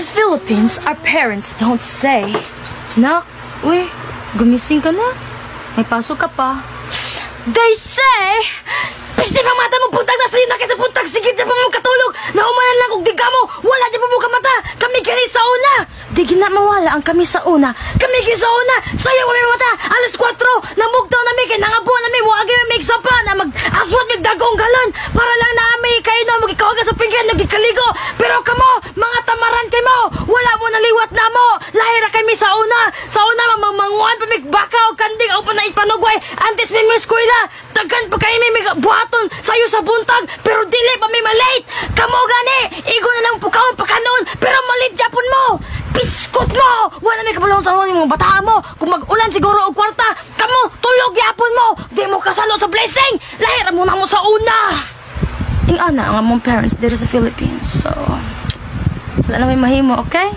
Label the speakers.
Speaker 1: the Philippines, our parents don't say, "Nak, uy, gumising ka na. May pasok ka pa." They say, "Piste pang mata mo, puntag na sa'yo na kaysa puntag. Sige, dyan pa mo katulog. Naumanan lang kung di ka mo. Wala dyan pa mo kamata. Kami kini sa una." Di gina mawala ang kami sa una. Kami kini sa una. Sa'yo kami mata. Alas 4. Namugtaw na may kinangabo na may muagi may make pa na mag-aswat may dagong galon. Para lang na may kayo na magikawaga sa pinggan nagikaligo. Pero kamo, mga tamaran kay mo. Wala mo naliwat na mo. Lahira kami sa una. Sa una, mamanguan pa may baka o kandig o pa na ipanugway. Antes may eskwela. Tagan pa kayo may buhaton sa'yo sa buntag. Pero dili pa may malate. Kamo gani. Igo na lang pukaon pa kanon. Pero malit Japon mo. Piskot mo! Wala may kapulong sa mga bata mo. Kung mag-ulan siguro o kwarta, kamo, tulog yapon mo. Di mo kasalo sa blessing. Lahira mo na mo sa una. Ang ana ang among parents dito sa Philippines. So, wala na may mahimo, okay?